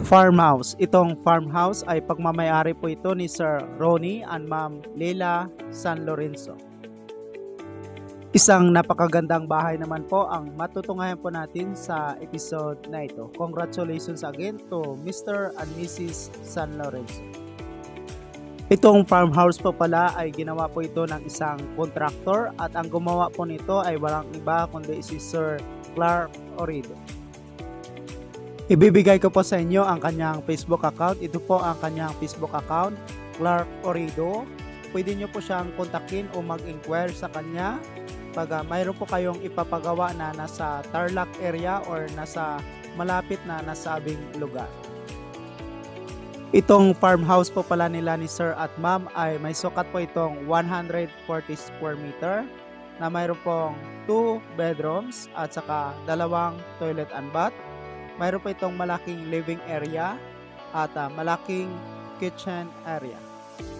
Farmhouse. Itong farmhouse ay pagmamayari po ito ni Sir Ronnie and Ma'am Leila San Lorenzo. Isang napakagandang bahay naman po ang matutunghayan po natin sa episode na ito. Congratulations again to Mr. and Mrs. San Lorenzo. Itong farmhouse po pala ay ginawa po ito ng isang contractor at ang gumawa po nito ay walang iba kundi si Sir Clark Orido. Ibibigay ko po sa inyo ang kanyang Facebook account. Ito po ang kanyang Facebook account, Clark Orido. Pwede nyo po siyang kontakin o mag-inquire sa kanya pag mayroon po kayong ipapagawa na nasa Tarlac area or nasa malapit na nasabing lugar. Itong farmhouse po pala nila ni Sir at Ma'am ay may sukat po itong 140 square meter na mayroon pong 2 bedrooms at saka 2 toilet and bath. Mayroon po itong malaking living area at malaking kitchen area.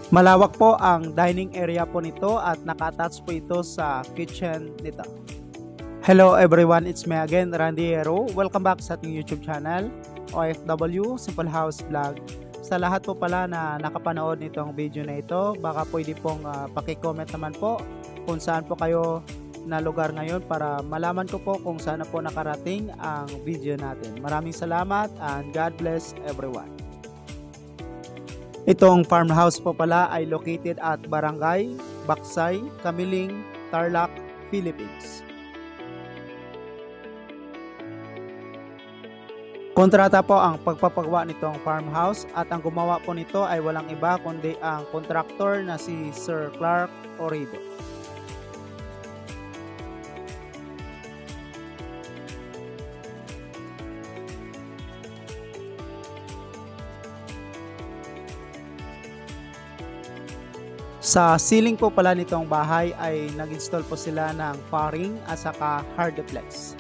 Malawak po ang dining area po nito at naka-attach po ito sa kitchen nito. Hello everyone, it's me again, Randy Hero. Welcome back sa ating YouTube channel, OFW Simple House Vlog. Sa lahat po pala na nakapanood nitong video na ito, baka pwede pong paki-comment naman po kung saan po kayo na lugar ngayon para malaman ko po kung saan po nakarating ang video natin. Maraming salamat and God bless everyone. Itong farmhouse po pala ay located at Barangay Baksay, Kamiling, Tarlac, Philippines. Kontrata po ang pagpapagawa nitong farmhouse at ang gumawa po nito ay walang iba kundi ang contractor na si Sir Clark Orido. Sa ceiling po pala nitong bahay ay nag-install po sila ng paring at saka hardplex.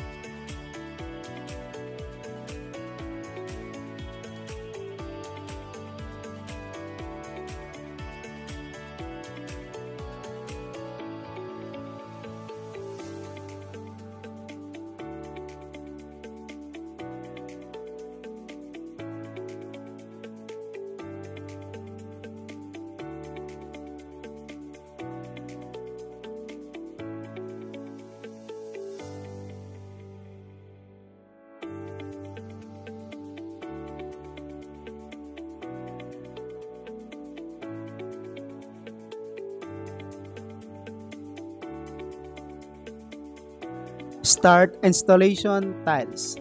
Start installation tiles.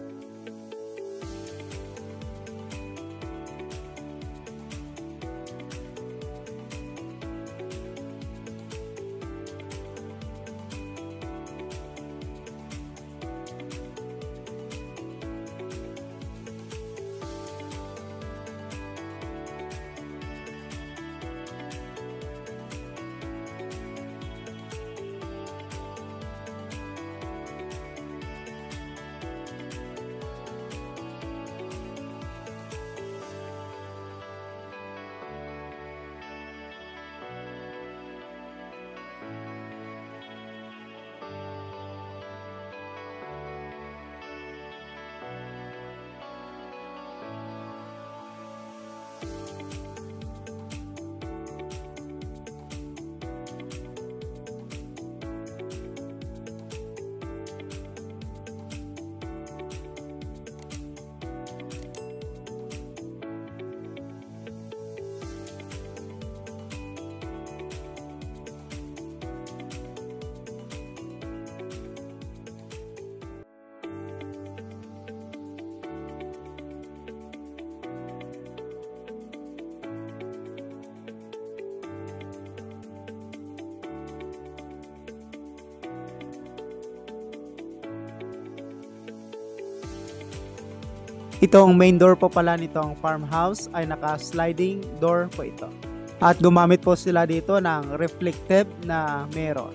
Itong main door po pala nitong farmhouse ay naka-sliding door po ito. At gumamit po sila dito ng reflective na mirror.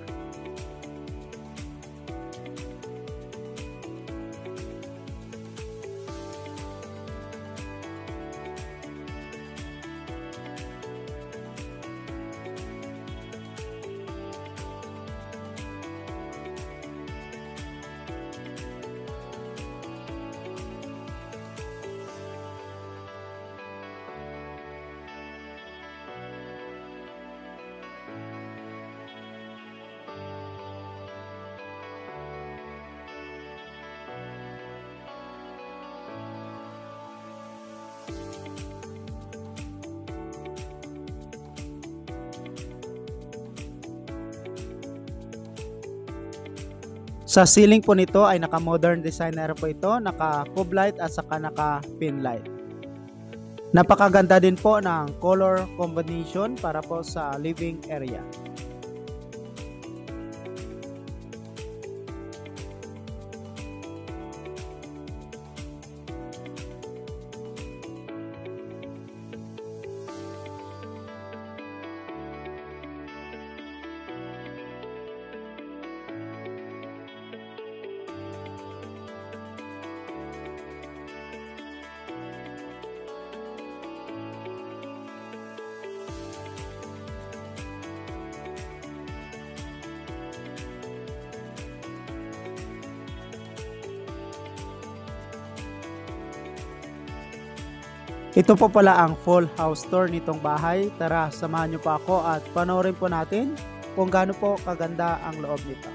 Sa ceiling po nito ay naka-modern designer po ito, naka-cube light at saka naka-pin light. Napakaganda din po ng color combination para po sa living area. Ito po pala ang full house tour nitong bahay. Tara, samahan niyo po ako at panoorin po natin kung gaano po kaganda ang loob nito.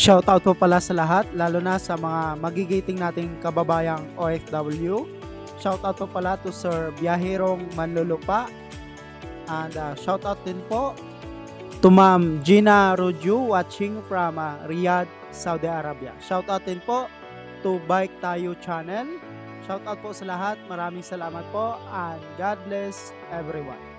Shoutout po pala sa lahat, lalo na sa mga magigiting nating kababayang OFW. Shoutout po pala to Sir Biyahirong Manlulupa. And shoutout din po to Ma'am Gina Roju watching from Riyadh, Saudi Arabia. Shoutout din po to Bike Tayo Channel. Shoutout po sa lahat. Maraming salamat po and God bless everyone.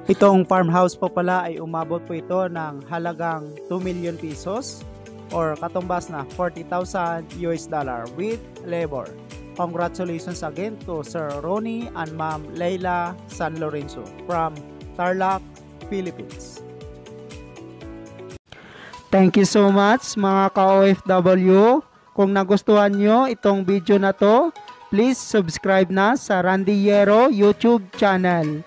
Itong farmhouse po pala ay umabot po ito ng halagang 2 million pesos or katumbas na 40,000 US dollar with labor. Congratulations again to Sir Ronnie and Ma'am Leila San Lorenzo from Tarlac, Philippines. Thank you so much mga ka-OFW. Kung nagustuhan nyo itong video na to, please subscribe na sa Randy Yero YouTube channel.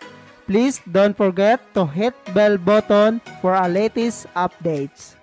Please don't forget to hit bell button for our latest updates.